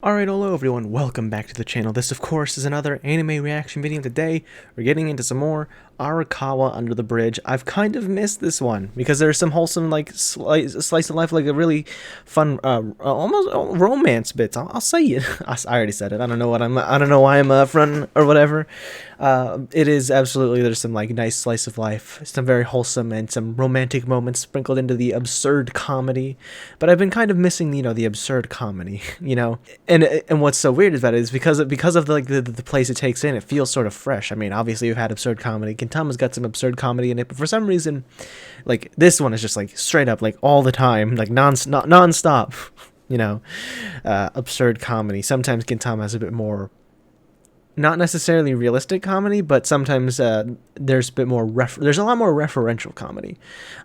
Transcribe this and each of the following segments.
Alright, hello everyone, welcome back to the channel. This, of course, is another anime reaction video. Today, we're getting into some more Arakawa Under the Bridge. I've kind of missed this one, because there's some wholesome, like, slice of life, like a really fun, almost romance bits. I'll say it. I already said it. I don't know why I'm front or whatever. It is absolutely, there's some, like, nice slice of life, some very wholesome, and some romantic moments sprinkled into the absurd comedy. But I've been kind of missing, the absurd comedy, And what's so weird is that is because of the place it takes in, it feels sort of fresh. I mean, obviously we've had absurd comedy. Gintama's got some absurd comedy in it, but for some reason, like this one is just like straight up, like all the time, like non-stop, absurd comedy. Sometimes Gintama has a bit more, not necessarily realistic comedy, but sometimes there's a bit more there's a lot more referential comedy.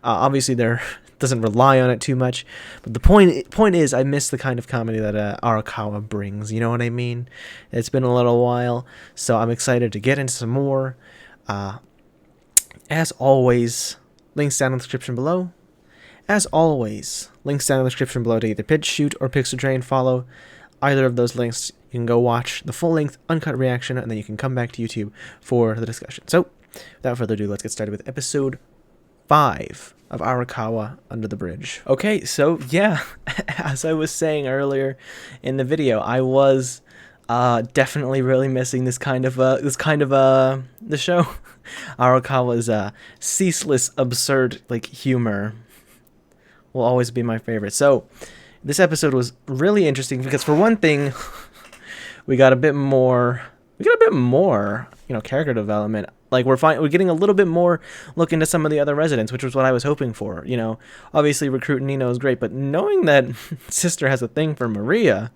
Obviously there doesn't rely on it too much, but the point is I miss the kind of comedy that Arakawa brings, you know what I mean? It's been a little while, so I'm excited to get into some more. As always, links down in the description below. As always, links down in the description below to either pitch, shoot, or pixel tray and follow. Either of those links, you can go watch the full-length, uncut reaction, and then you can come back to YouTube for the discussion. So, without further ado, let's get started with episode 5 of Arakawa Under the Bridge. Okay, so yeah, as I was saying earlier in the video, I was definitely really missing this kind of the show. Arakawa's ceaseless, absurd, like, humor will always be my favorite. So, this episode was really interesting because, for one thing, we got a bit more, character development. Like, we're getting a little bit more look into some of the other residents, which was what I was hoping for. Obviously recruiting Nino is great, but knowing that Sister has a thing for Maria,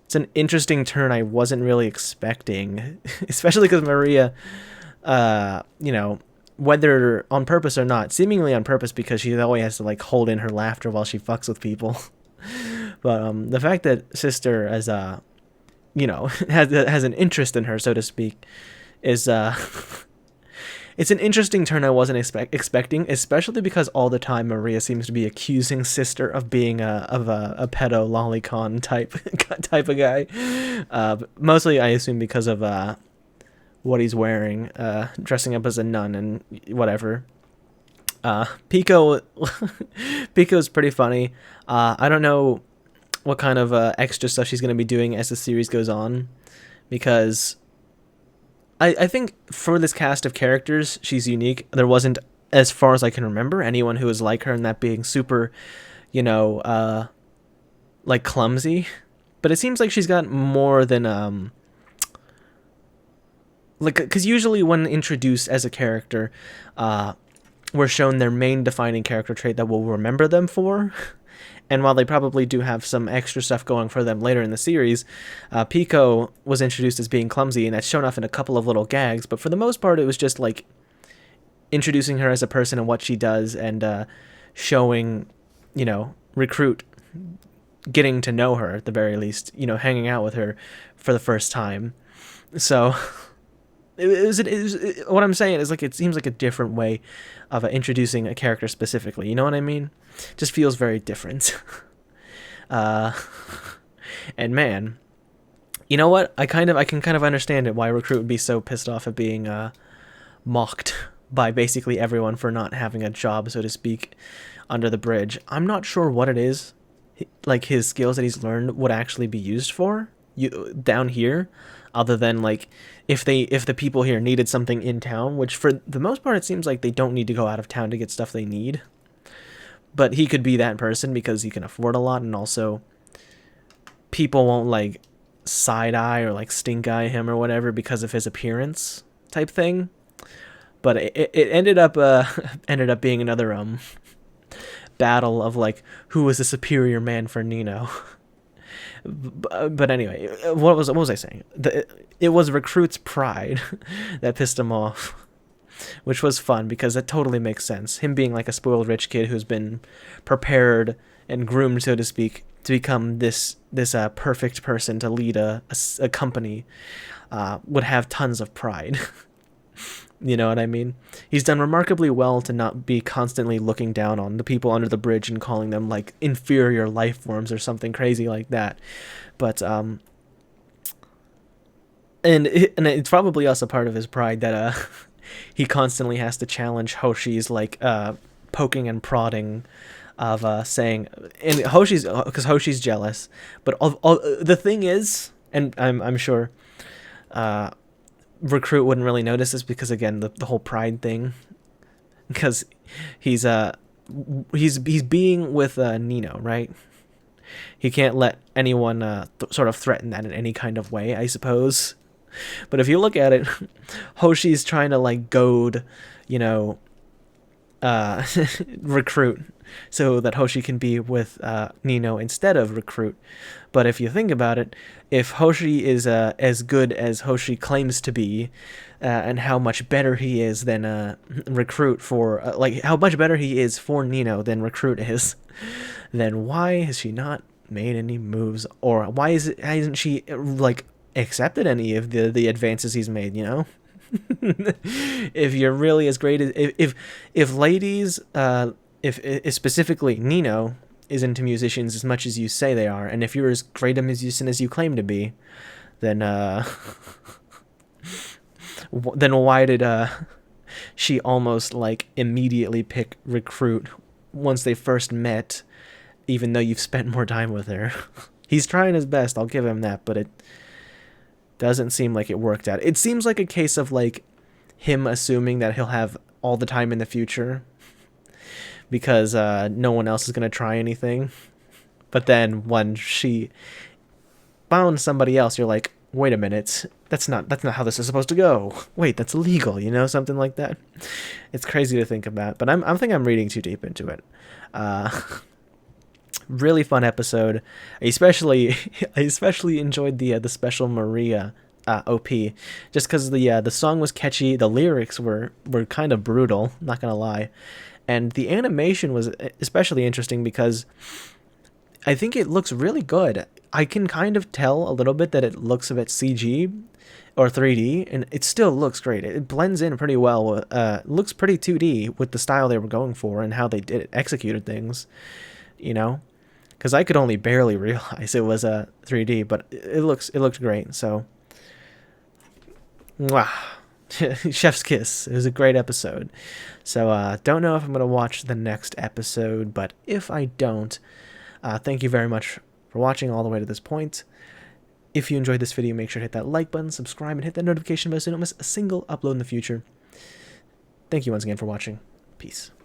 it's an interesting turn I wasn't really expecting, especially because Maria, whether on purpose or not, seemingly on purpose because she always has to, like, hold in her laughter while she fucks with people. But the fact that Sister has has an interest in her, so to speak, is it's an interesting turn I wasn't expecting, especially because all the time Maria seems to be accusing Sister of being a pedo lolicon type of guy. Mostly, I assume, because of what he's wearing, dressing up as a nun and whatever. Pico's pretty funny. I don't know what kind of extra stuff she's going to be doing as the series goes on, because I think for this cast of characters, she's unique. There wasn't, as far as I can remember, anyone who was like her, and that being super, like, clumsy. But it seems like she's got more than, like, because usually when introduced as a character, we're shown their main defining character trait that we'll remember them for. And while they probably do have some extra stuff going for them later in the series, Pico was introduced as being clumsy, and that's shown off in a couple of little gags. But for the most part, it was just, like, introducing her as a person and what she does, and showing, Recruit getting to know her, at the very least, hanging out with her for the first time. So what I'm saying is, like, it seems like a different way of introducing a character specifically. You know what I mean? Just feels very different. And man, you know what? I can kind of understand it, why Recruit would be so pissed off at being mocked by basically everyone for not having a job, so to speak, under the bridge. I'm not sure what it is, like, his skills that he's learned would actually be used for down here, other than, like, if the people here needed something in town, which for the most part it seems like they don't need to go out of town to get stuff they need. But he could be that person because he can afford a lot, and also people won't, like, side-eye or, like, stink-eye him or whatever because of his appearance type thing. But it ended up being another battle of, like, who was the superior man for Nino. But anyway, what was I saying? It was Recruit's pride that pissed him off, which was fun because that totally makes sense. Him being, like, a spoiled rich kid who's been prepared and groomed, so to speak, to become this perfect person to lead a company, would have tons of pride. You know what I mean? He's done remarkably well to not be constantly looking down on the people under the bridge and calling them like inferior life forms or something crazy like that. But and it's probably also part of his pride that he constantly has to challenge Hoshi's like poking and prodding of saying, and Hoshi's, because Hoshi's jealous. But the thing is, and I'm sure Recruit wouldn't really notice this because again the whole pride thing, because he's being with Nino, right? He can't let anyone sort of threaten that in any kind of way, I suppose. But if you look at it, Hoshi's trying to like goad, you know, Recruit so that Hoshi can be with Nino instead of Recruit. But if you think about it, if Hoshi is as good as Hoshi claims to be, and how much better he is than Recruit for, like how much better he is for Nino than Recruit is, then why has she not made any moves, or why hasn't she like accepted any of the advances he's made, you know? If you're really as great as if ladies if specifically Nino is into musicians as much as you say they are, and if you're as great a musician as you claim to be, then then why did she almost like immediately pick Recruit once they first met, even though you've spent more time with her? He's trying his best, I'll give him that, but it doesn't seem like it worked out. It seems like a case of like him assuming that he'll have all the time in the future because no one else is going to try anything. But then when she found somebody else, you're like, wait a minute, that's not how this is supposed to go. Wait, that's illegal, you know, something like that. It's crazy to think about, but I think I'm reading too deep into it. Really fun episode. I especially enjoyed the special Maria OP, just because the song was catchy, the lyrics were kind of brutal, not gonna lie, and the animation was especially interesting because I think it looks really good. I can kind of tell a little bit that it looks a bit CG or 3D, and it still looks great. It blends in pretty well. Looks pretty 2D with the style they were going for and how they executed things, you know. Because I could only barely realize it was a 3D, but it looked great. So, mwah. Chef's kiss. It was a great episode. So don't know if I'm gonna watch the next episode, but if I don't, thank you very much for watching all the way to this point. If you enjoyed this video, make sure to hit that like button, subscribe, and hit that notification bell so you don't miss a single upload in the future. Thank you once again for watching. Peace.